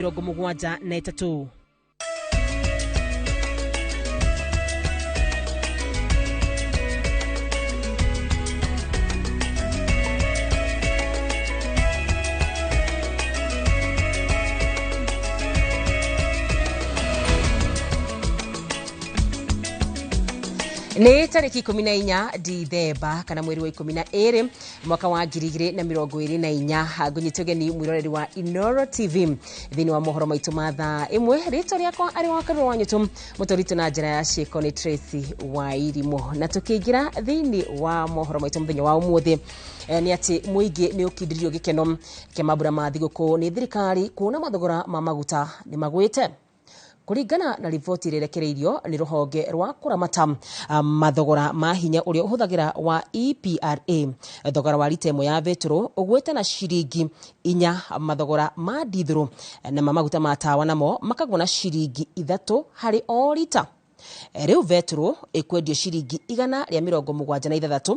73. Ni tariki 14 Dithemba kana mweri wa 12 mwaka wa 2024 gunyitogeni mwiroreri wa Inoro TV thini wa mohoro maitu matha imwe rito riakwa ari wa karu wanyutum mutorito na njira ya Sheko ni Tracy wa irimo na tukigira thini wa mohoro maitu mthenya wa umuthi ni ati muigi ni ukidirio gikeno kia mabura ma thiguku ni thirikari kuona mathogora ma maguta ni magwite. Kuringana na riboti rirekereirio ni ruhonge rwa kuramata mathogora ma hinya uria uhuthagira wa EPRA, thogora wa lita imwe ya betro ugwete na shiringi 4, mathogora ma dithero na maguta ma tawa namo makagwa na shiringi 3 hari o lita. Riu vetro ekwendio shiringi 176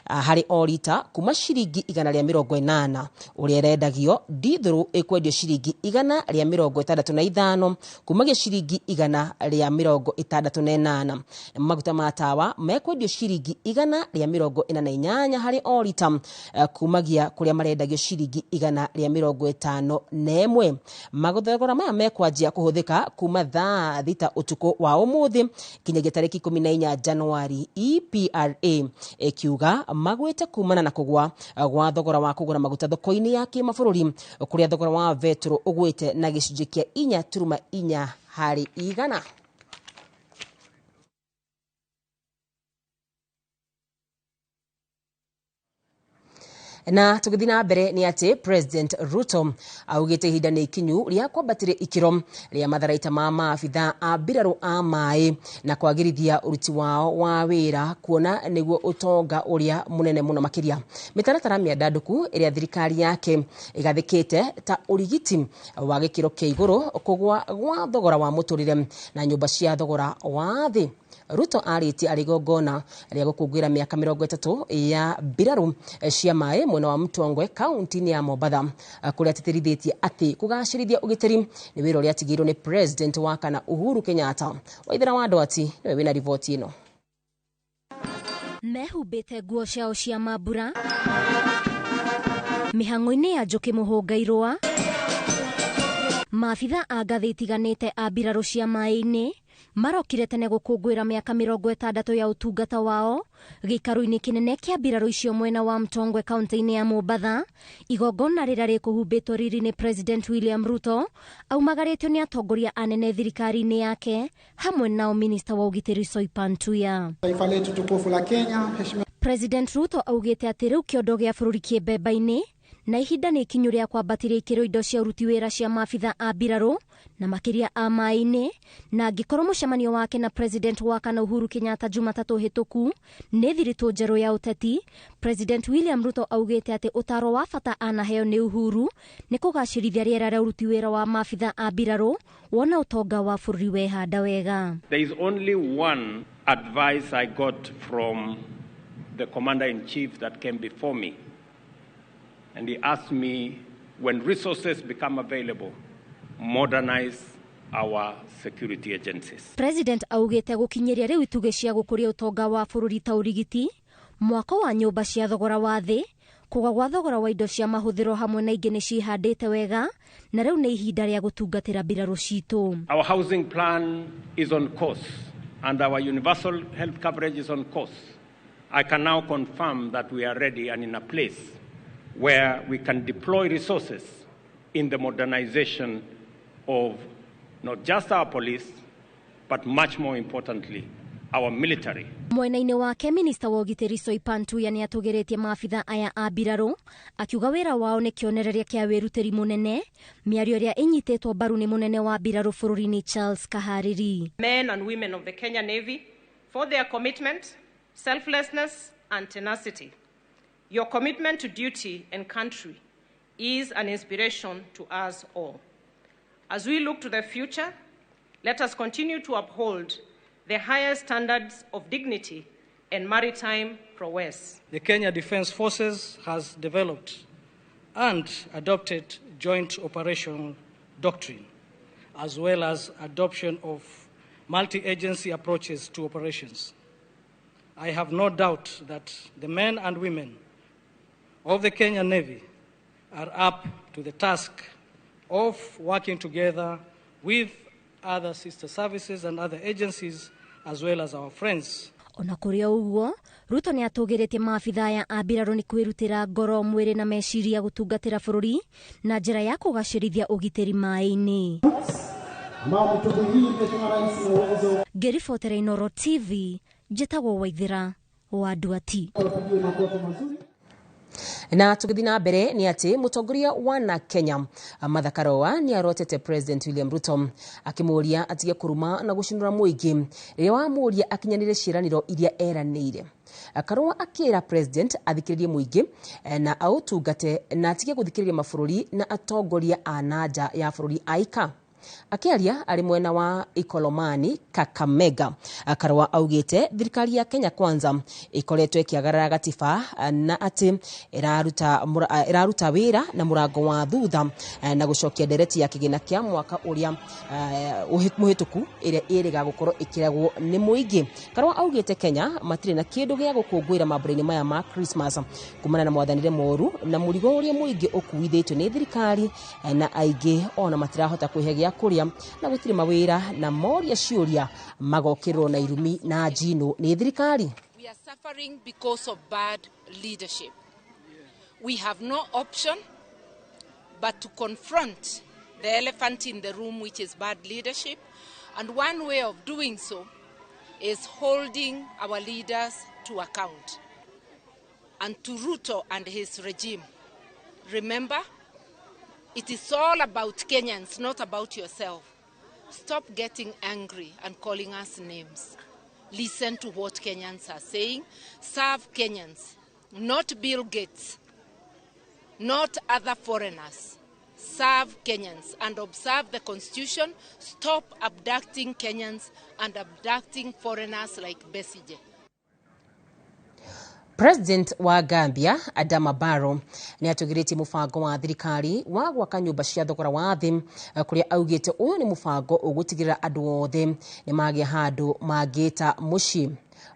hari o lita kuma shiringi 180 uria rendagio. Dithero ekwendio shiringi 165 kuma shiringi 168. Maguta ma tawa mekwendio shiringi 148 hari o lita kumagia kuria marendagio shiringi 151. Maguthogora maya mekwanjia kuhuthika kuma thaa 6 utuku wa umuthi kinyagia tariki 14 Januari. EPRA ekiuga magwete kumana na kugwa gwa thogora wa kugura maguta thoko-ini ya kimabũrũri kuria thogora wa vetro ugwete na gicunjĩ kia 4.4 hari igana. Na tugithina mbere ni ati President Ruto augite ihinda ni ikinyu ria kwambatire ikiro ria matharaita ma maabitha a mbiraru a mai na kwagirithia uruti wao wa wira kuona niguo utonga uria munene muno makiria. Mitaratara miandanduku iria thirikari yake igathikite ta urigiti wa gikiro kia iguru, kugwa gwa thogora wa muturire na nyumba cia thogora wa thi. Ruto ariti arigongona ria gukungwira miaka 30 ya mbiraru cia mai mwena wa Mtongwe kaunti ya Mombasa kuria titirithitie ati kugacirithia ugitiri ni wira uria atigirwo ni President wa kana Uhuru Kenyatta. Waithira wa Ndwati niwe wina riboti ino. Mehubite nguo ciao cia mambura mihango-ini ya njuki muhungairwa maabitha a ngathi itiganite a mbiraru cia mai-ini marokire tene gukungwira miaka 60 ya utungata wao gikaru-ini kinene kia mbiraru icio mwena wa Mtongwe kaunti-ini ya Mombasa. Igongona rira rikuhumbitwo riri ni President William Ruto aumagaritio ni atongoria anene thirikari-ini yake hamwe nao minista wa ugitiri Soipan Tuya. Taifa letu tukufu la Kenya. President Ruto augite ati riu kiondo gia bururi kiembemba-ini na ihinda ni ikinyu ria kwambatiria ikiro indo cia uruti wira cia maabitha a mbiraru na makiria a mai-ini. Na ngikorwo mucemanio wake na President wa kana Uhuru Kenyatta Jumatatu hituku ni thiritũ njeru ya uteti, President William Ruto augite ati utaro wa bata anaheo ni Uhuru ni kugacirithia riera ria uruti wira wa maabitha a mbiraru wona utonga wa bururi wehanda wega. There is only one advice I got from the Commander-in-Chief that came before me. And he asked me, when resources become available, modernize our security agencies. President augite gukinyeria riu ituge cia gukuria utonga wa bururi ta urigiti, mwako wa nyumba cia thogora wa thi, kugwa gwa thogora wa indo cia mahuthiro hamwe na ingĩ ni cihandite wega na riu ni ihinda ria gutungatira mbiraru citu. Our housing plan is on course and our universal health coverage is on course. I can now confirm that we are ready and in a place where we can deploy resources in the modernization of not just our police, but much more importantly, our military. Mwena-ini wake minista wa ugitiri Soipan Tuya ni atugiritie maabitha aya a mbiraru akiuga wira wao ni kionereria kia wirutiri munene, miario ria inyitetwo mbaru ni munene wa mbiraru bururi-ini Charles Kahariri. Men and women of the Kenya Navy for their commitment, selflessness and tenacity. Your commitment to duty and country is an inspiration to us all. As we look to the future, let us continue to uphold the highest standards of dignity and maritime prowess. The Kenya Defence Forces has developed and adopted joint operational doctrine, as well as adoption of multi-agency approaches to operations. I have no doubt that the men and women of the Kenyan Navy are up to the task of working together with other sister services and other agencies, as well as our friends. Ona kuri uguo, Ruto ni atũgĩrĩtie maabitha ya ambiraro ni kwĩrutĩra ngoro mwĩrĩ na meciria gũtungatĩra bũrũri na njĩra ya kũgacĩrithia ũgitĩri maĩ-inĩ. Ngĩribotera Inooro TV, njĩtagwo Waithĩra wa Nduati. Na tũgĩthiĩ na mbere nĩ atĩ mũtongoria wa Kenya Martha Karua nĩ arotete President William Ruto akĩmũria atige kũruma na gũcinũra mũingĩ rĩrĩa wamũria akinyanĩre ciĩranĩro iria eranĩire. Karua akĩra President athikĩrĩrie mũingĩ na aũtungate na atige gũthikĩrĩria mabũrũri na atongoria a nanja ya bũrũri aika. Akiaria ari mwena wa Ikolomani Kakamega, Karua augite thirikari ya Kenya Kwanza ikoretwo ikiagarara gatiba na ati iraruta wira na murango wa thutha na gucokia ndereti ya kigina kia mwaka uria muhituku iria iriga gukorwo ikiragwo ni muingi. Karua augite Kenya matire na kindu gia gukungwira mambura-ini maya ma Christmas kumana na mwathanire moru na murigo uria muingi ukuithitwo ni thirikari na aingi ona matirahota kwihegia kuria na gutire mawira na moria ciuria magokirwo na irumi na njino ni thirikari. We are suffering because of bad leadership. We have no option but to confront the elephant in the room, which is bad leadership, and one way of doing so is holding our leaders to account. And to Ruto and his regime, remember, it is all about Kenyans, not about yourself. Stop getting angry and calling us names. Listen to what Kenyans are saying. Serve Kenyans, not Bill Gates, not other foreigners. Serve Kenyans and observe the Constitution. Stop abducting Kenyans and abducting foreigners like Besigye. President wa Gambia Adama Barrow ni atugirĩtie mũbango wa thirikari wa gwaka nyũmba cia thogora wa thĩ kũrĩa augĩte ũyũ nĩ mũbango ũgũtigĩrĩra andũ othe nĩ magĩa handũ mangĩta mũciĩ.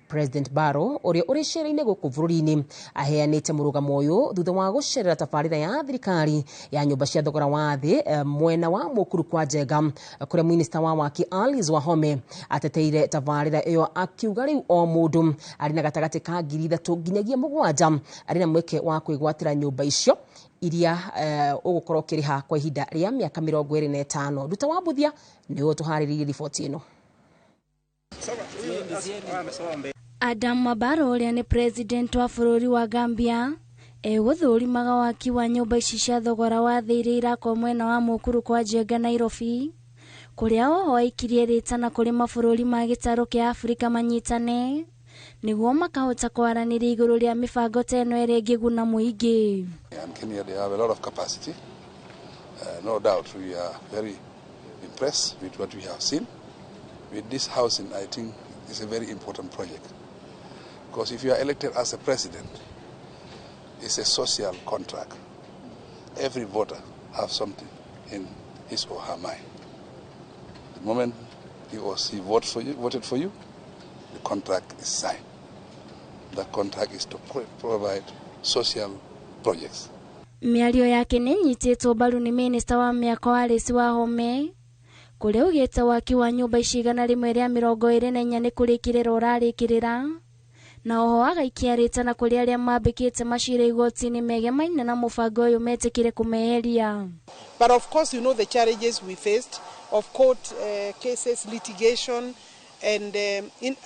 President Barrow ũrĩa ũrĩ cĩera-inĩ gũkũ bũrũri-inĩ aheanĩte mũrũgamo ũyũ thutha wa gũcerera tabarĩra ya thirikari ya nyũmba cia thogora wa thĩ mwena wa mũkuru kwa Njenga kũrĩa minista wa waki Alice Wahome ateteire tabarĩra ĩyo akiuga rĩu o mũndũ arĩ na gatagatĩ ka 3,000 nginyagia 7 arĩ na mweke wa kwĩgwatĩra nyũmba icio iria ũgũkorwo kĩrĩha kwa ihinda rĩa mĩaka 25. Nduta wa Mbuthia nĩ ũtũharĩrĩirie riboti ĩno. Adama Barrow ũrĩa nĩ president wa bũrũri wa Gambia gũthũrimaga waki wa nyũmba ici cia thogora wa thĩ iria irakwo mwena wa mũkuru kwa Njenga Nairobi, kũrĩa oho aikirie rĩtana kũrĩ mabũrũri ma gĩtarũ kĩa Afrika manyitane nĩguo makahota kwaranĩria igũrũ rĩa mĩbango ta ĩno ĩrĩa ĩngĩguna mũingĩ. And Kenya, they have a lot of capacity. No doubt we are very impressed with what we have seen. With this housing, I think it's a very important project. Because if you are elected as a president, it's a social contract. Every voter has something in his or her mind. The moment he or she voted for you, the contract is signed. That contract is to provide social projects. Mĩario yake nĩ nyitĩtwo mbaru nĩ minista wa mĩako Alice Wahome kũrĩa ugĩte waki wa nyũmba icigana rĩmwe rĩa 24 nĩ kũrĩkĩrĩra ũrarĩkĩrĩra na oho agaikia rĩtana kũrĩ arĩa mambĩkĩte macira igoti-inĩ megemaine na mũbango ũyũ metĩkĩre kũmeheria. But of course, you know the challenges we faced of court cases, litigation, and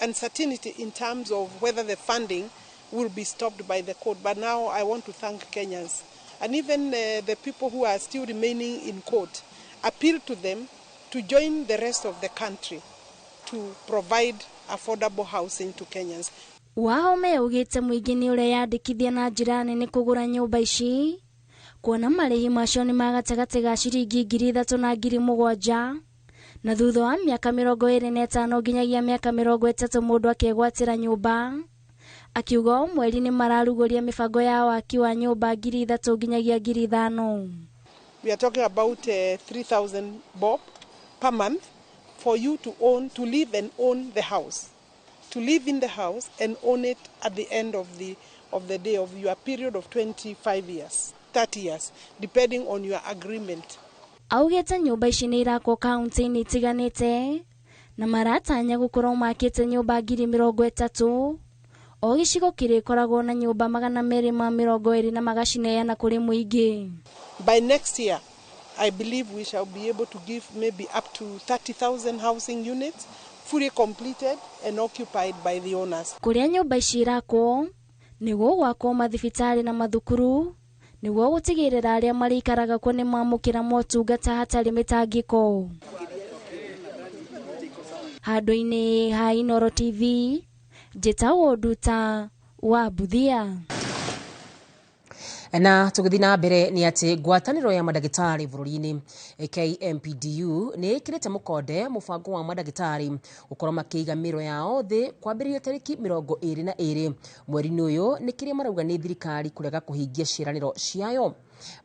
uncertainty in terms of whether the funding will be stopped by the court. But now I want to thank Kenyans and even the people who are still remaining in court, appeal to them to join the rest of the country to provide affordable housing to Kenyans. Wahome ugĩte mũingĩ nĩ ũrĩa yandĩkithia na njĩra nene kũgũra nyũmba ici kuona marĩhi macio nĩ magatagatĩ ga ciringi 3,000 na 7,000 na thutha wa mĩaka 25 nginyagia mĩaka 30 mũndũ akegwatĩra nyũmba. Akiuga o mweri nĩ mararugũria mĩbango ya waki wa nyũmba 3,000 nginyagia 5,000. We are talking about 3,000 bob per month for you to live and own the house. To live in the house and own it at the end of the day of your period of 25 years, 30 years, depending on your agreement. Augete nyumba ici nĩ irakwo kaunti-inĩ itiganĩte na maratanya gũkorwo makĩte nyũmba 30,000 o gĩcigo kĩrĩkoragwo na nyũmba 220 na magacineana kũrĩ mũingĩ. By next year, I believe we shall be able to give maybe up to 30,000 housing units fully completed and occupied by the owners. Kũrĩa nyũmba ici irakwo nĩguo gwakwo mathibitarĩ na mathukuru nĩguo gũtigĩrĩra arĩa marĩikaraga kuo nĩ mamũkĩra motungata hatarĩ mĩtangĩko. Handũ-inĩ ha Inooro TV, njĩtagwo Nduta wa Buthia. Na tũgĩthiĩ na mbere nĩ atĩ ngwatanĩro ya mandagĩtarĩ bũrũri-inĩ KMPDU nĩ ĩkĩrĩte mũkonde mũbango wa mandagĩtarĩ gũkorwo makĩiga mĩro yao thĩ kwambĩrĩria tarĩki 22 mweri-inĩ ũyũ nĩ kĩrĩa marauga nĩ thirikari kũrega kũhingia ciĩranĩro ciayo.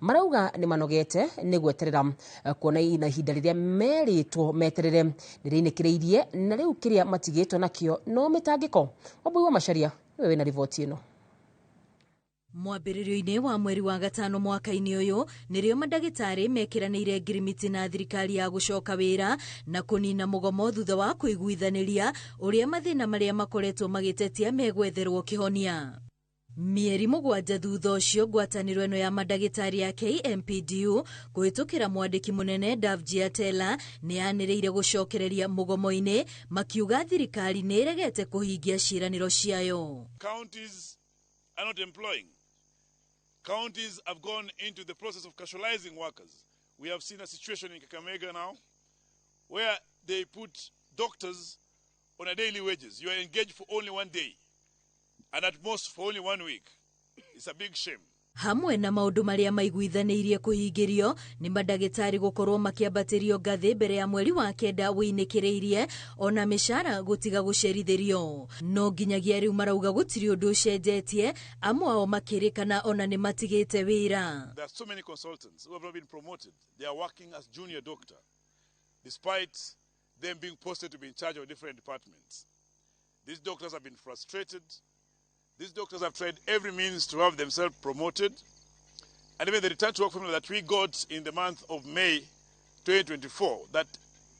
Marauga nĩ manogete nĩ gweterera kuona na ihinda rĩrĩa merĩtwo meterere nĩ rĩinĩkĩrĩirie na rĩu kĩrĩa matigĩtwo nakĩo no mĩtangĩko. Wambui wa Macharia wewe na riboti ĩno. Mwambĩrĩrio-inĩ wa mweri wa gatano mwaka-inĩ ũyũ nĩrĩo mandagĩtarĩ mekiranĩire ngirimiti na thirikari ya gũcoka wĩra na kũnina mũgomo thutha wa kũiguithanĩria ũrĩa mathĩna marĩa makoretwo magĩtetia megwetherwo kĩhonia. Mieri 7 thutha ũcio ngwatanĩro ĩno ya mandagĩtarĩ ya KMPDU kũhĩtũkĩra mwandĩki mũnene Davji Atela nĩ yanĩrĩire gũcokereria mũgomo-inĩ makiuga thirikari nĩ ĩregete kũhingia ciĩranĩro ciayo. Counties are not employing. Counties have gone into the process of casualizing workers. We have seen a situation in Kakamega now where they put doctors on a daily wages. You are engaged for only 1 day and at most for only 1 week. It's a big shame. Hamwe na maũndũ marĩa maiguithanĩirie kũhingĩrio nĩ mandagĩtarĩ gũkorwo makĩambatĩrio ngathĩ mbere ya mweri wa kenda wĩinĩkĩrĩirie ona mĩcara gũtiga gũcerithĩrio. No nginyagia rĩu marauga gũtirĩ ũndũ ũcenjetie, amwe ao makĩrĩkana ona nĩ matigĩte wĩra. There are so many consultants who have not been promoted. They are working as junior doctor despite them being posted to be in charge of different departments. These doctors have been frustrated. These doctors have tried every means to have themselves promoted. And even the return to work formula that we got in the month of May 2024, that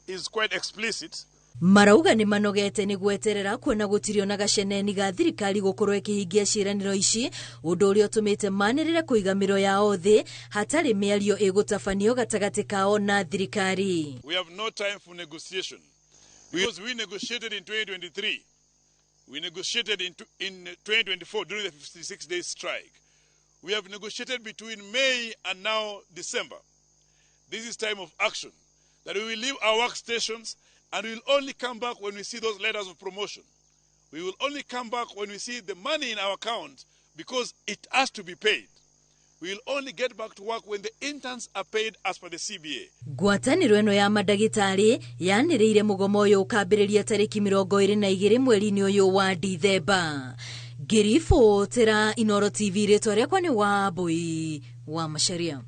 is quite explicit. Marauga nĩ manogete nĩ gweterera kuona gũtirio na gaceneni ga thirikari gũkorwo ĩkĩhingia ciĩranĩro ici, ũndũ ũrĩa ũtũmĩte manĩrĩre kũiga mĩro yao thĩ hatarĩ mĩario ĩgũtabanio gatagatĩ kao na thirikari. We have no time for negotiation. Because we negotiated in 2023. We negotiated in 2024 during the 56-day strike. We have negotiated between May and now December. This is time of action. That we will leave our workstations and we will only come back when we see those letters of promotion. We will only come back when we see the money in our account because it has to be paid. We will only get back to work when the interns are paid as per the CBA. Ngwatanĩro ĩno ya mandagĩtarĩ yanĩrĩire mũgomo ũyũ ũkambĩrĩria tarĩki 22 mweri-inĩ ũyũ wa Dithemba. Ngĩribotera Inooro TV rĩtwa rĩakwa nĩ Wambui wa Macharia.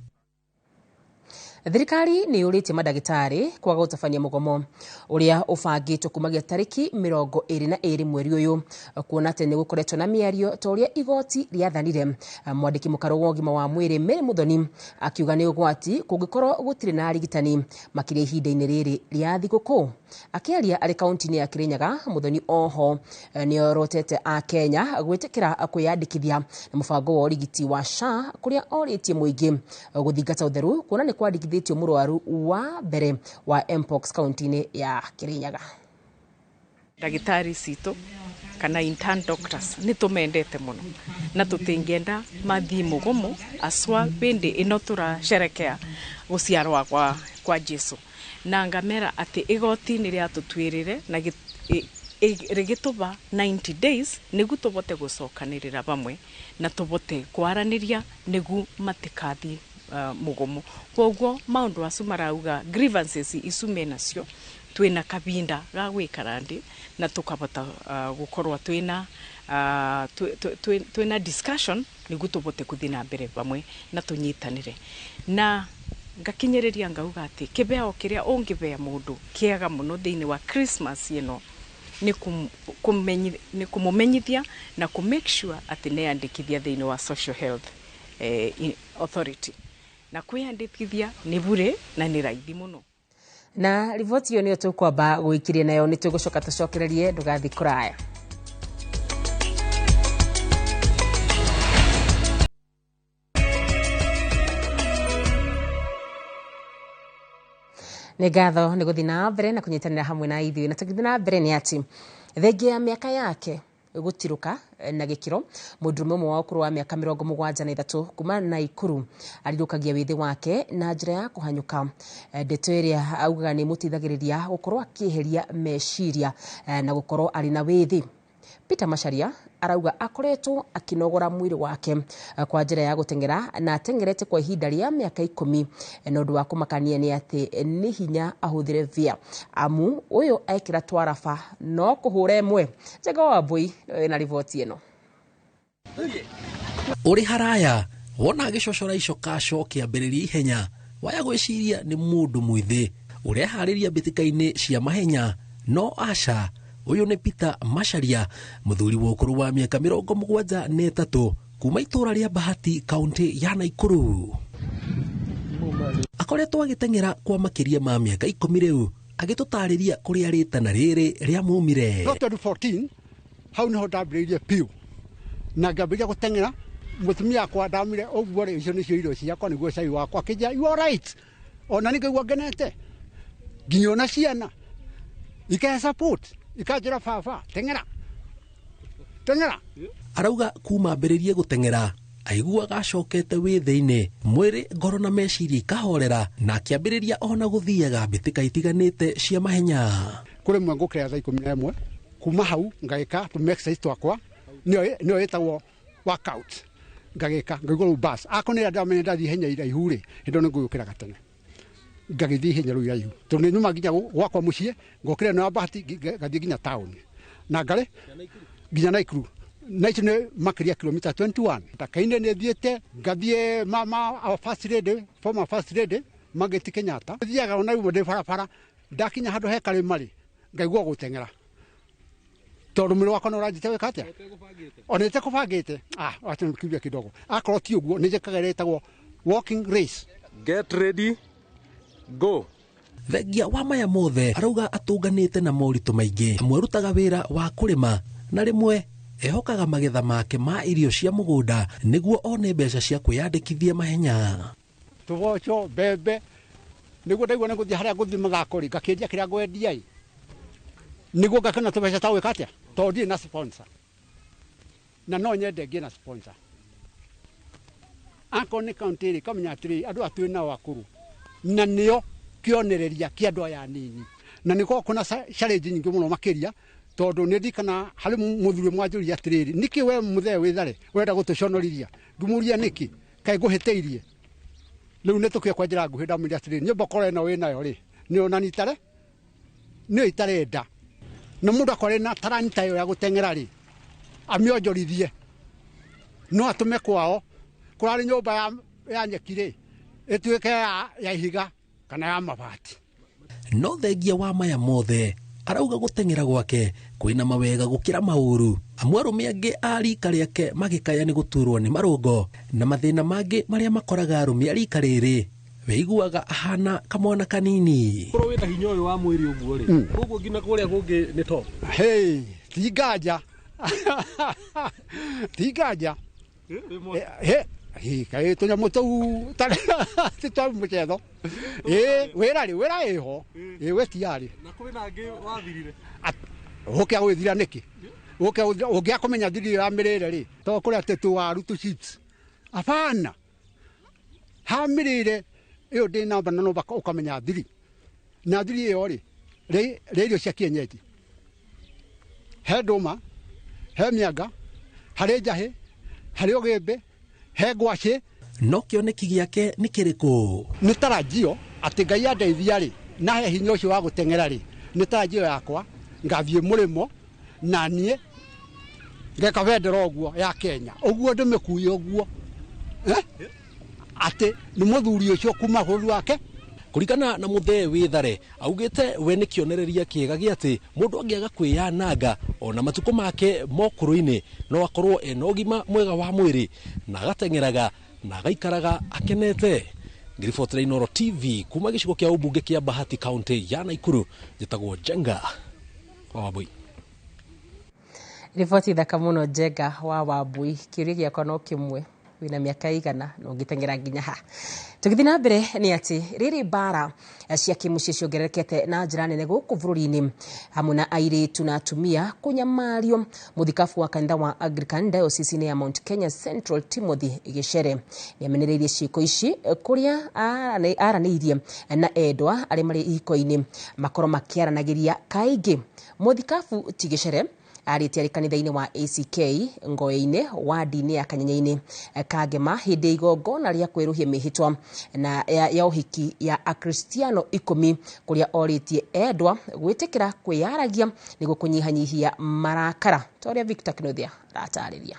Thirikari nĩ yũrĩtie mandagĩtarĩ kwaga gũtabania mũgomo ũrĩa ũbangĩtwo kumagia tarĩki 22 mweri ũyũ kuona atĩ nĩ gũkoretwo na mĩario ta ũrĩa igoti rĩathanire. Mwandĩki mũkarũ wa ũgima wa mwĩrĩ Mary Muthoni akiuga nĩ ũgwati kũngĩkorwo gũtirĩ na arigitani makĩria ihinda-inĩ rĩrĩ rĩa thigũkũ. Akĩaria arĩ kaunti-inĩ ya Kirinyaga, Muthoni oho nĩ orotete a Kenya gwĩtĩkĩra kwĩyandĩkithia na mũbango wa ũrigiti wa SHA kũrĩa orĩtie mũingĩ gũthingata ũtheru kuona nĩ kwandĩkithĩtio mũrwaru wa mbere wa Mpox kaunti-inĩ ya Kirinyaga. Ndagĩtarĩ citũ kana intern doctors nĩ tũmendete mũno na tũtingĩenda mathiĩ mũgomo aswa bende ĩno tũracerekea gũciarwa kwa Jesu. Na ngamera atĩ igoti nĩ rĩatũtuĩrĩre na rĩgĩtũba 90 days nĩguo tũbote gũcokanĩrĩra bamwe na tũbote kwaranĩria nĩguo matikathiĩ mũgomo. Koguo maũndũ acu marauga grievances icu menacio twĩna kabinda ga gwĩkara ndĩ na tũkabota gũkorwo twĩna discussion nĩguo tũbote gũthiĩ na mbere bamwe na tũnyitanĩre. Na ngakinyiriria ngauga ati kibeo kiria ungibea mundu kiega muno thiini wa Christmas ino ni kumumenyithia na ku make sure ati ne andikithia thiini wa Social Health Authority na kwiyandikithia ni bure na ni raithi muno. Na riboti yo niyo tukwamba guikiria nayo ni tugucoka tucokererie ndugathi kuraya. Nĩ ngatho nĩ gũthiĩ na mbere na kũnyitanĩra hamwe na ithuĩ na tũgĩthiĩ na mbere nĩ atĩ thengia ya mĩaka yake gũtirũka na gĩkĩro mũndũrũme ũmwe wa ũkũrũ wa mĩaka 73 kuma Naikuru arirũkagia wĩthĩ wake na njĩra ya kũhanyũka. Ndeto ĩrĩa augaga nĩ mũteithagĩrĩria gũkorwo akĩeheria meciria na gũkorwo arĩ na wĩthĩ. Peter Macharia arauga akoretwo akinogora mwĩrĩ wake kwa njĩra ya gũteng'era na atengerete kwa ihinda rĩa mĩaka 10 na ũndũ wa kũmakania nĩ atĩ nĩ hinya ahũthĩre via amu ũyũ ekĩra twaraba no kũhũra ĩmwe. Njega Wambui na riboti ĩno. Ũrĩ haraya wona gĩcocora icoka kĩambĩrĩria ihenya waya gwĩciria nĩ mũndũ mwĩthĩ ũrĩa harĩria mbĩtĩka-inĩ cia mahenya no aca. Uyu ni Peter Macharia muthuri wa ukuru wa miaka 73 kuma itura ria Bahati kaunti ya Naikuru. Akoretwo agiteng'era kwa makiria ma miaka 10 riu agitutariria kuria ritana riri ria mumire. 2014 hau niho ndambĩrĩirie piu na ngambĩrĩria gũteng'era mutumia kwa ndamire ũguo rĩ icio nĩcio irio ciakwa nĩguo cai wakwa kĩnja you all right ona nĩngĩigua ngenete nginya ona ciana ika support ikajira baba teng'era. Arauga kuma mbĩrĩrie gũteng'era aiguaga acokete wĩthĩ-inĩ mwĩrĩ ngoro na meciria ikahorera na akĩambĩrĩria ona gũthiaga mbĩtĩka itiganĩte cia mahenya. Kũrĩ mwe ngũkĩra thaa 11 kuma hau ngagĩka tu exercise twakwa nĩyo ĩtagwo workout ngagĩka ngaigua rĩu bas akonĩra ndamenya ndathiĩ ihenya iraihu rĩ hĩndĩ nĩ ngũyũkĩra gatene ngagĩthiĩ ihenya rĩu iraihu tondũ nĩ nyuma nginya gwakwa mũciĩ ngokĩra na Bahati gathiĩ nginya town na ngare nginya Naikuru na icio nĩ makĩria kilomita 21 ndakaine nĩ thiĩte ngathiĩ mama first lady former first lady Mageti Kenyatta thiaga ona rĩu ndĩ barabara ndakinya handũ he karĩma rĩ ngaigua gũteng'era tondũ mwĩrĩ wakwa nĩ ũranjĩte wĩka atĩa ona ĩtekũbangĩte wacha nĩkimbia kidogo akorwo ti ũguo nĩ njĩkaga ĩrĩa ĩtagwo walking race. Get ready go. Thengia wa maya mothe arauga atũnganĩte na moritũ maingĩ amwe arutaga wĩra wa kũrĩma na rĩmwe ehokaga magetha make ma irio cia mũgũnda nĩguo one mbeca cia kwĩyandĩkithia mahenya. Tũboco mbembe nĩguo ndaigua nĩ gũthiĩ harĩa ngũthiĩ mathako rĩ ngakĩendia kĩrĩa ngwendia nĩguo ngakena tũbeca ta gwĩka atĩa tondũ ndirĩ na sponsor na no nyende ngĩe na sponsor. Akorwo nĩ kaunti ĩrĩ kamenya atĩrĩ andũ atwĩ nao akũrũ na nĩo kĩonereria kĩa andũ aya nini na nĩko kuna challenge nyingĩ mũno makĩria tondũ nĩ ndikana harĩ mũthuri mwanjũria atĩrĩrĩ nĩkĩ we mũthee wĩthare wenda gũtũconorithia ndumuria nĩkĩ kaĩ ngũhĩtĩirie rĩu nĩ tũkĩe kwa njĩra nguhĩ ndamũria atĩrĩrĩ nyũmba korwo ĩno wĩnayo rĩ nĩ onanitare nĩ itarenda na mũndũ akorwo na taranta ĩyo ya gũteng'era rĩ amĩonjorithie no atũme kwao kũrarĩ nyũmba ya nyeki rĩ ĩtuĩke ya ihiga kana ya mabati. No thengia wa maya mothe arauga gũteng'era gwake kwĩna mawega gũkĩra maũru amwe arũme angĩ a rika rĩake magĩkaya nĩ gũturwo nĩ marũngo na mathĩna mangĩ marĩa makoraga arũme a rika rĩrĩ weiguaga ahana kamwana kanini. Kũrwo wĩna hinya ũyũ wa mwĩrĩ ũguo rĩ ũguo nginya kũrĩa kũngĩ nĩ top. Ti nganja ti nganja kaĩ tũnyamũ tũu twa mũcetho wĩra ĩho we tiarĩ na kũrĩ na angĩ wathirire ũkĩa gwĩthira nĩkĩ ũngĩa kũmenya thiri ya mĩrĩre rĩ tondũ kũrĩa tũtũ waru tu chips apana ha mĩrĩre ĩyo ndĩ namba na no ũkamenya thiri na thiri ĩyo rĩ irio cia kienyeji he ndũma he mĩanga harĩ njahĩ harĩ ũgĩmbĩ he ngwacĩ. No kĩoneki gĩake nĩ kĩrĩkũ? Nĩ tarajio atĩ Ngai andeithia rĩ nahe hinya ũcio wa gũteng'era rĩ nĩ tarajio yakwa ngathiĩ mũrĩmo na niĩ ngeka bendera ũguo ya Kenya ũguo ndĩmĩkuie ũguo ati ni muthuri ucio kuma bũrũri wake. Kuringana na Muthee Withare augite we ni kionereria kiega gi ati mundu angiaga kwiyananga ona matuko make mokuru-ini no akorwo ena ũgima mwega wa mwĩrĩ na agateng'eraga na agaikaraga akenete. Ngiribotera Inooro TV kuma gicigo kia ubunge kia Bahati County ya Naikuru, njitagwo Jenga wa Wambui. Riboti thaka muno Jenga wa Wambui. Kiuria giakwa no kimwe, wina miaka igana no ngitengera nginya ha. Tugithi na mbere ni ati riri bara cia kimuci ciongererekete na njira nene guku bururi-ini hamwe na airitu na atumia kunyamario. Muthikabu wa kanitha wa Anglican Diocese ya Mount Kenya Central Timothy Gichere ni amenereirie ciiko ici kuria araniirie na endwa ari mari iko-ini makoro makiaranagiria kaingi. Muthikabu ti Gichere arĩtie kanitha-inĩ wa ACK Ngoe-inĩ wa dini ya Kanyanya-inĩ Kangema hĩndĩ igongona rĩa kwĩruhia mĩhĩtwa na ya ũhiki ya akristiano 10 kũrĩa orĩtie endwa gwĩtĩkĩra kwĩyaragia nĩguo kũnyihanyihia marakara. Toria Victor Kinothia ratarĩria.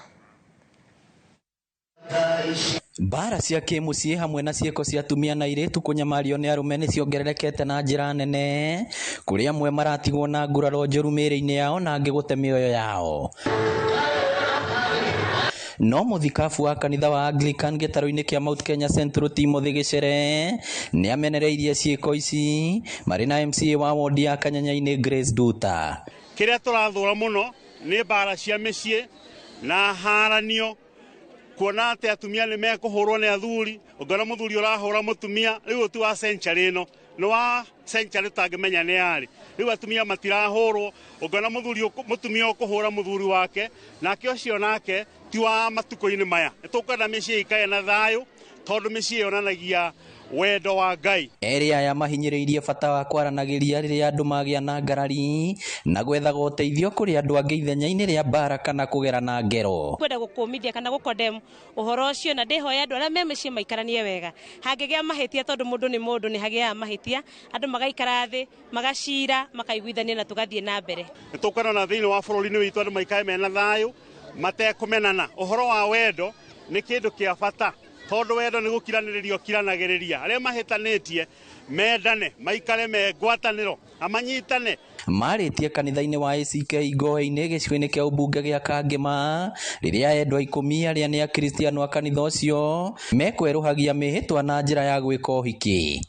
Bara cia kimuciĩ hamwe na ciĩko cia atumia na airĩtu kũnyamario nĩ arume nĩ ciongererekete na njĩra nene, kũrĩa amwe maratigwo na nguraro njũru mĩĩrĩ-inĩ yao na angĩ gũte mĩoyo yao. No muthikabu wa kanitha wa Anglican gĩtaro-inĩ kĩa Mount Kenya Central Timothy Gichere nĩ amenereirie ciĩko ici marĩ na MCA wa wodi ya Kanyanya-inĩ Grace Duta. Kĩrĩa tũrathũra mũno nĩ bara cia mĩciĩ na haranio, kuona ati atumia ni mekuhurwo ni athuri, ungana muthuri urahura mutumia. Riu tu wa century ino no wa century tangimenya ni ari. Riu atumia matirahurwo, ungana mutumia ukuhura muthuri wake nake ucio nake ti wa matuko-ini maya. Tukana mĩciĩ ikae na thayo tondu mĩciĩ yonanagia wendo wa Ngai. Eri aya mahinyĩrĩirie bata wa kwaranagĩria rĩrĩa andũ magĩa na ngarari na gwethaga ũteithio kũrĩ andũ angĩ ithenya-inĩ rĩa bara kana kũgerana ngero. Kwenda gũkũmithia kana gũkondem ũhoro ũcio, na ndĩhoya andũ arĩa me mĩciĩ maikaranie wega. Hangĩgĩa mahĩtia tondu mũndũ nĩ mũndũ nĩ hagĩaga mahĩtia, andũ magaikara thĩ magacira makaiguithania na tũgathiĩ na mbere. Tukana na thĩinĩ wa bũrũri-inĩ witũ andũ maikae mena thayũ matekũmenana. Ũhoro wa wendo nĩ kĩndũ kĩa bata, tondu wendo ni gukiraniririo kiranagiriria. Aria mahitanitie mendane maikare me ngwataniro amanyitane. Marĩtie kanitha-inĩ wa ACK Ngoe-inĩ gĩcigo-inĩ kĩa ubunge gĩa Kangema rĩrĩa endwa 10 arĩa nĩ akristiano a kanitha ũcio mekwerũhagia mĩhĩtwa na njĩra ya gwĩka ũhiki.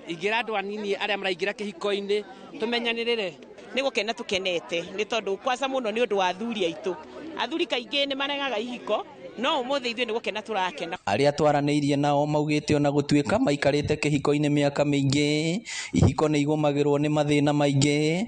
Ingira andũ anini arĩa maraingira kĩhiko-inĩ tumenyanĩrĩre nĩ gũkena tukenete nĩ tondu kwanza mũno nĩ ũndũ wa athuri aitũ. Athuri kaingĩ nĩ maregaga ihiko, no ũmũthĩ ithuĩ nĩ gũkena tũrakena. Arĩa twaranĩirie nao maugĩte ona gũtuĩka maikarĩte kĩhiko-inĩ mĩaka mĩingĩ, ihiko nĩ igũmagĩrwo nĩ mathĩna maingĩ,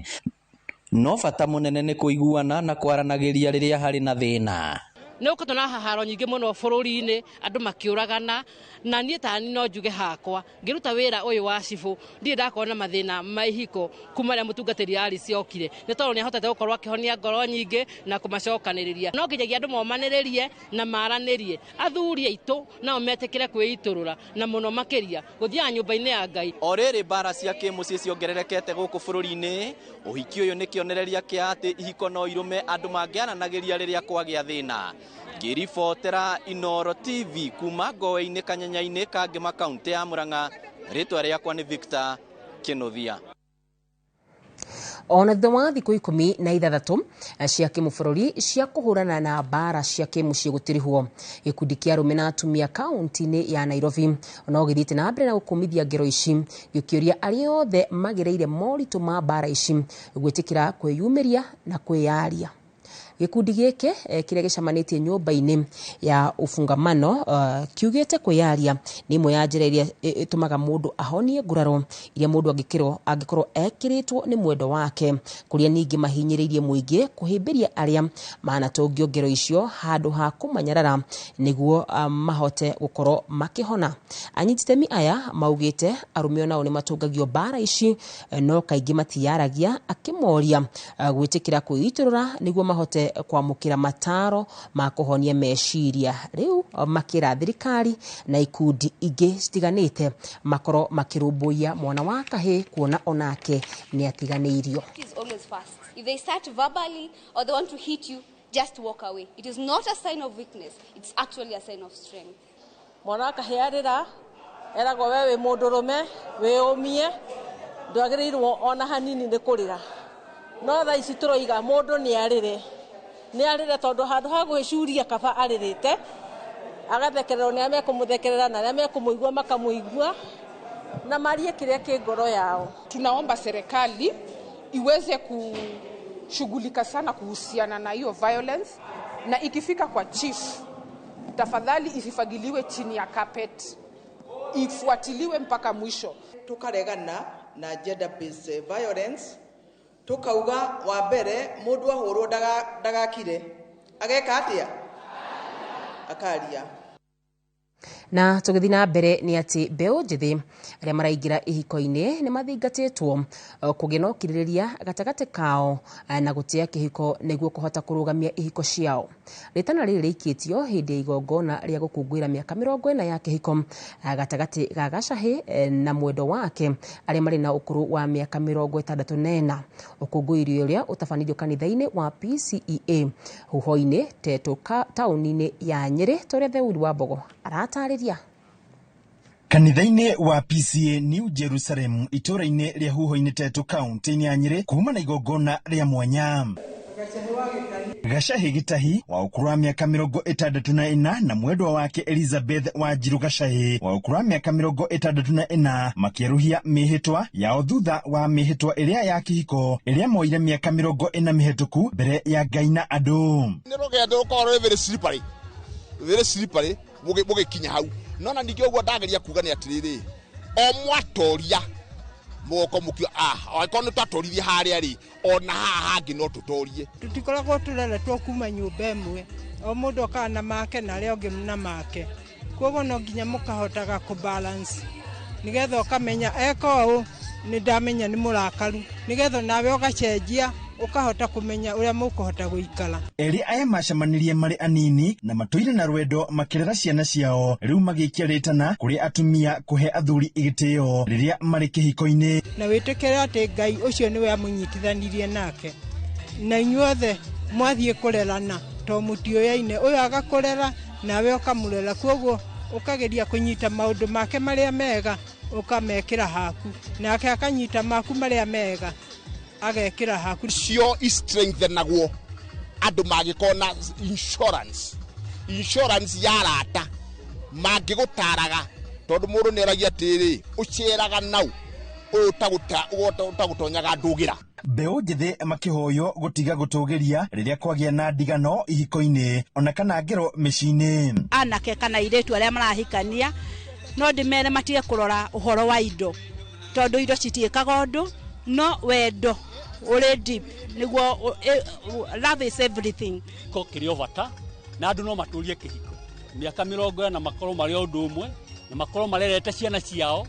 no bata mũnene nĩ kũiguana na kwaranagĩria rĩrĩa harĩ na thĩna. Nĩ ũkotwo na haharo nyingĩ mũno bũrũri-inĩ, andũ makĩũragana, na niĩ tani no njuge hakwa ngĩruta wĩra ũyũ wa cibũ ndirĩ ndakona mathĩna ma ihiko kuma rĩa mũtungatĩri ari ciokire, nĩ tondũ nĩ ahotete gũkorwo akĩhonia ngoro nyingĩ na kũmacokanĩrĩria. No nginyagia andũ momanĩrĩrie na maranĩrie, athuri aitũ nao metĩkĩre kwĩitũrũra na mũno makĩria gũthiaga nyũmba-inĩ ya Ngai. O rĩrĩ bara cia kĩmuciĩ ciongererekete gũkũ bũrũri-inĩ, ũhiki ũyũ nĩ kĩonereria kĩa atĩ ihiko no irume andũ mangĩaranagĩria rĩrĩa kwagĩa thĩna. Ngiribotera Inooro TV kuma Ngoe-inĩ Kanyanya-inĩ Kangema kaunti ya Murang'a, rĩtwa rĩakwa nĩ Victor Kinothia. Ona thutha wa thikũ 16 cia kĩmũbũrũri cia kũhũrana na bara cia kĩmuciĩ gũtirihwo, gĩkundi kĩa arũme na atumia kaunti-inĩ ya Nairobi no gĩthiĩte na mbere na gũkũmithia ngero ici, gĩkĩũria arĩa othe magereire moritũ ma bara ici gwĩtĩkĩra kwĩyumĩria na kwĩyaria. Gĩkundi gĩkĩ kĩrĩa gĩcamanĩtie nyũmba-inĩ ya ũfungamano kiugĩte kwĩyaria nĩ imwe ya njĩra iria ĩtũmaga mũndũ ahonie nguraro iria mũndũ angĩkorwo ekĩrĩtwo nĩ mwendo wake, kũrĩa ningĩ mahinyĩrĩirie mũingĩ kũhĩmbĩria arĩa manatũngio ngero icio handũ ha kũmanyarara nĩguo mahote gũkorwo makĩhona. Anyititemi aya maugĩte arũme onao nĩ matũngagio bara ici no kaingĩ matiyaragia, akĩmoria gwĩtĩkĩra kwĩitũrũra nĩguo mahote kwamũkĩra mataro ma kũhonia meciria. Rĩu makĩra thirikari na ikundi ingĩ citiganĩte makorwo makĩrũmbũiya mwana wa kahĩ kuona onake nĩ atiganĩirio. If they start verbally or they want to hit you, just walk away. It is not a sign of weakness. It's actually a sign of strength. mwana akahearĩra eragwo we wĩ mũndũrũme wĩũmie ndwagĩrĩirwo ona hanini nĩ kũrĩra no thaa ici tũroiga mũndũ nĩ arĩre tondũ handũ ha gwĩcuria kaba arĩrĩte agathekererwo nĩ arĩa mekũmũthekerera na arĩa mekũmũigua makamũigua na marie kile kingoro yao. Tunaomba serikali iweze kushughulika sana kuhusiana na hiyo violence, na ikifika kwa chief tafadhali isifagiliwe chini ya carpet, ifuatiliwe mpaka mwisho. Tukaregana na gender based violence, tukauga wa mbere mundu ahurwo ndagakire ageka atia akaria. Na tũgĩthiĩ na mbere nĩ atĩ mbeũ njĩthĩ arĩa maraingĩra ihiko-inĩ nĩ mathingatĩtwo kũgĩa na ũkirĩrĩria gatagatĩ kao na gũtĩa kĩhiko nĩguo kũhota kũrũgamia ihiko ciao. Rĩtana rĩrĩ rĩikĩtio hĩndĩ ya igongona rĩa gũkũngũĩra mĩaka 40 ya kĩhiko gatagatĩ ga Gachahĩ na mwendwa wake arĩa marĩ na ũkũrũ wa mĩaka 64. Ũkũngũĩri ũrĩa ũtabanirio kanitha-inĩ wa PCEA Huho-inĩ Teto taũni-inĩ ya Nyĩrĩ, tũrĩa Theuri wa Mbogo aratarĩria. Kanitha-inĩ wa PCA New Jerusalem itũra-inĩ rĩa Huho-inĩ Teto kaunti-inĩ ya Nyĩrĩ kuma na igongona rĩa mwanya. Gachahĩ Gĩtahi wa ũkũrũ wa mĩaka 64 na mwendwa wake Elizabeth Wanjiru Gachahĩ wa ũkũrũ wa mĩaka 64 makĩeruhia mĩhĩtwa yao thutha wa mĩhĩtwa ĩrĩa ya kĩhiko ĩrĩa moire mĩaka 40 mĩhĩtũku mbere ya Ngai na andũ. Nĩ rũgendo rũkorwo very slippery mũgĩkinya hau. No na ningĩ ũguo ndageria kuga nĩ atĩrĩrĩ, o mwatoria moko mukio okorwo nĩ twatorithie harĩa rĩ ona haha hangĩ no tũtorie. Tutikoragwo tũreretwo kuma nyũmba ĩmwe, o mũndũ okaga na make na arĩa ũngĩ na make, koguo no nginya mũkahotaga kũbalance nĩgetha ũkamenya eka ũũ nĩ ndamenya nĩ mũrakaru, nĩgetha nawe ũgacenjia ukahota kumenya uria mukuhota guikara. Eri aya macemanirie mari anini na matũire na rwendo makirera ciana ciao, riu magikia ritana kuri atumia kuhe athuri igitio riria mari kihiko-ini, na witikire ati Ngai ucio niwe amunyitithanirie nake na inyuothe mwathie kurerana to mutioyaine uyu agakurera nawe ukamurera, koguo ukageria kunyita maundu make maria mega ukamekira haku nake akanyita maku maria mega agekira haku. Cio strengthenagwo andu magikona insurance ya rata mangigutaraga tondu mundu ni aragia atiri ucieraga nau utagutonyaga ndugira. Mbeũ njĩthĩ makihoyo gutiga gutugiria riria kwagia na ndigano ihiko-ini ona kana ngero mĩciĩ-inĩ. Anake kana iretu aria marahikania no ndimere matige kurora uhoro wa indo tondu indo citiĩkaga ũndũ no wendo uri deep niguo love is everything. Ko kirio vata na andu no maturie kihiko miaka 40 na makoro mari undu umwe na makoro marerete ciana ciao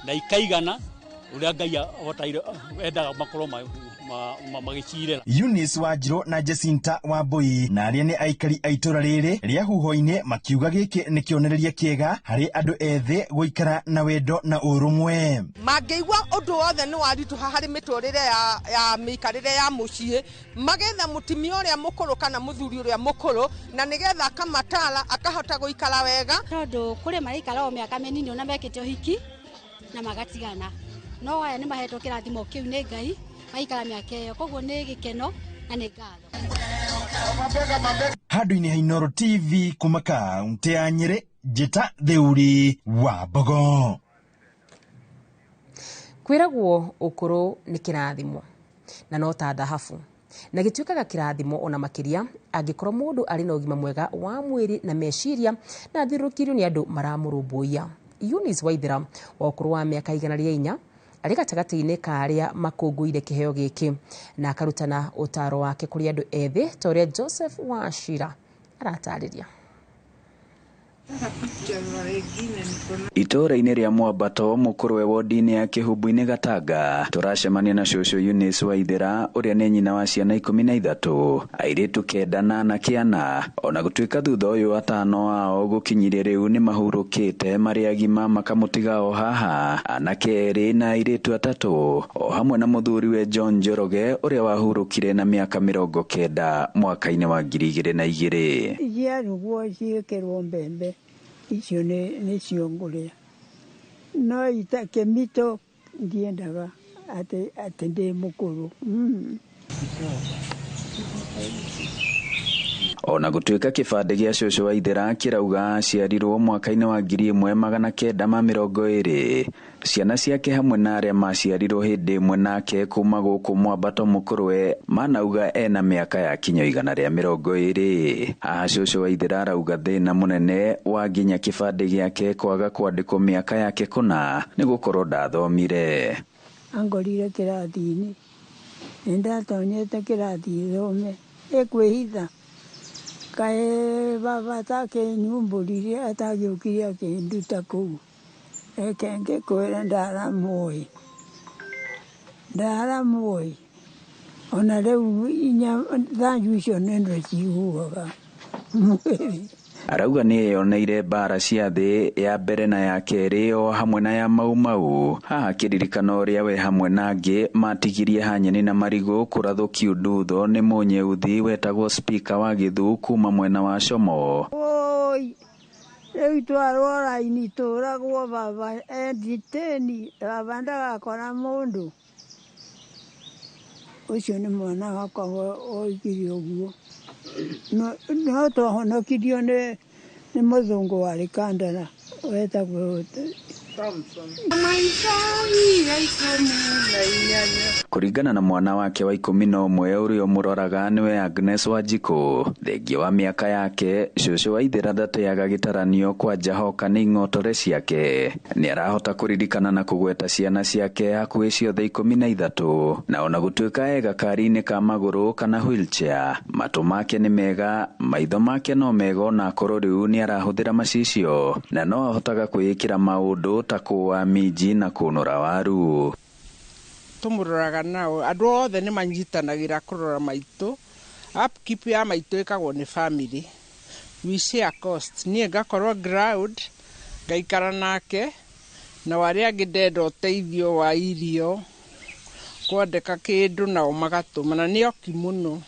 na ikaigana uria Ngai ahotaire endaga makoro magicirera. Eunice Wanjiru na Jacinta Wambui na aria ni aikari aitura riri ria Huho-ini makiuga giki ni kionereria kiega hari andu ethĩ guikara na wendo na urumwe. Mangĩigua undu wothe ni warituha hari miturire ya mikarire ya mucii magetha mutimia uria mukuru kana muthuri uria mukuru na nigetha akamatala akahota guikara wega tondu kuri marikara o miaka minini ona mekite hiki na magatigana no aya ni mahetwo kirathimo kiu ni Ngai maikara miaka iyo koguo ni gikeno na ni ngatho. Handũ-inĩ ha Inooro TV kuma kaunti ya Nyĩrĩ, njĩta Theuri wa Mbogo. Kwĩragwo ũkũrũ nĩ kĩrathimo na no ta thahabu na gĩtuĩkaga kĩrathimo ona makĩria angĩkorwo mũndũ arĩ na ũgima mwega wa mwĩrĩ na meciria na athiũrũrũkĩirio nĩ andũ maramũrũmbũiya. Eunice Waithera wa ũkũrũ wa mĩaka 104 arĩ gatagatĩ-inĩ ka arĩa makũngũire kĩheo gĩkĩ na akarutana ũtaro wake kũrĩ andũ ethĩ ta ũrĩa Joseph Wachira aratarĩria. Itũra-inĩ rĩa Mwambato mũkũrwe wodi-inĩ ya Kĩhumbu-inĩ Gatanga tũracemania na cũcũ Eunice Waithera ũrĩa nĩ nyina wa ciana 13 airĩtu 9 na anake 4 ona gũtuĩka thutha ũyũ atano ao gũkinyire rĩu nĩ mahurũkĩte marĩ agima makamũtiga o haha anake 2 na airĩtu 3 o hamwe na mũthuriwe John Njoroge ũrĩa wahurũkire na mĩaka 90 mwaka-inĩ wa 2002. Yaruguo ciĩkĩrwo mbembe icio nĩ ciongũrĩa no itake mito ndiendaga atĩ ndĩ mũkũrũ ona gũtuĩka kĩbandĩ gĩa cũcũ Waithĩra kĩrauga aciarirwo mwaka-inĩ wa 1920 ciana ciake hamwe na arĩa maciarirwo hĩndĩ ĩmwe nake kuma gũkũ Mwambato Mũkũrwe manauga ena mĩaka ya kinyo 120. Haha cũcũ Waithĩra arauga thĩna mũnene wa nginya kĩbandĩ gĩake kwaga kwandĩkwo mĩaka yake kũna nĩ gũkorwo ndathomire. Angorire kĩrathi-inĩ nĩndatonyete kĩrathi thome kwĩhitha kae baba take nyumbũrire atagĩũkire akĩnduta kũu ekenge kwĩra ndaramũĩ ona rĩu thanju icio nĩndũ cihuaga mwĩrĩ. Arauga nĩeyoneire mbara cia thĩ ya mbere na ya kerĩ o hamwe na ya Mau haha kĩririkana ũrĩa we hamwe na angĩ matigirie Hanyeni na Marigũ kũrathwo kiundutho nĩ mũnyeuthi wetagwo Speaker wa Gĩthuu kuma mwena wa Como. Oi rĩu twarwo raini tũragwo baba enditeni baba ndagakora mũndũ ũcio nĩ mwana wakwa oigire ũguo no twahonokirio nĩ mũthũngũ warĩ Kandara wetagwo kũringana na mwana wake wa 11 ũrĩa mũroraga nĩwe Agnes Wanjikũ. Thengia wa mĩaka yake cũcũ Waithĩra ndateaga gĩtaranio kwa Jahoka nĩ ing'otore ciake. Nĩ arahota kũririkana na kũgweta ciana ciake hakuhĩ ciothe 13 na ona gũtuĩka ega kari-inĩ ka magũrũ kana wheelchair matũ make nĩ mega, maitho make no mega ona akorwo rĩu nĩ arahũthĩra macicio na no ahotaga kwĩĩkĩra maũndũ ta kũwa minji na kũnũra waru. Tũmũroraga nao andũ othe nĩ manyitanagĩra kũrora maitũ. Upkeep ya maitũ ĩkagwo nĩ family. We share cost. Niĩ ngakorwo ground ngaikara nake na warĩa angĩ ndenda ũteithio wa irio kwandĩka kĩndũ nao magatũmana nĩ oki mũno.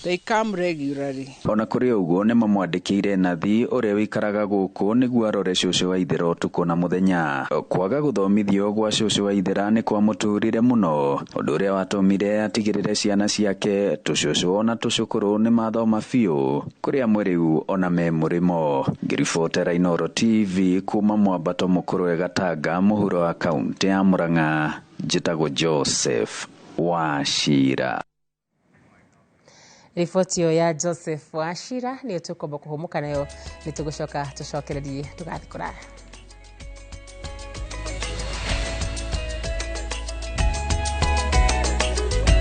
They come regularly. Ona kũrĩ ũguo nĩ mamwandĩkĩire nathi ũrĩa wĩikaraga gũkũ nĩguo arore cũcũ Waithĩra ũtukũ na mũthenya. Kwaga gũthomithio gwa cũcũ Waithĩra nĩ kwa mũtũrire mũno, ũndũ ũrĩa watũmire atigĩrĩre ciana ciake tũcũcũ ona tũcũkũrũ nĩ mathoma biũ, kũrĩa amwe rĩu ona me mũrĩmo. Ngĩribotera Inooro TV kuma Mwambato Mũkũrwe Gatanga mũhuro wa kaunti ya Murang'a, njĩtagwo Joseph Wachira. Riboti ya Joseph Wachira nĩ tũkomba kũhũmũka nayo nĩ tũgũcoka tũcokererie tũgathikũra.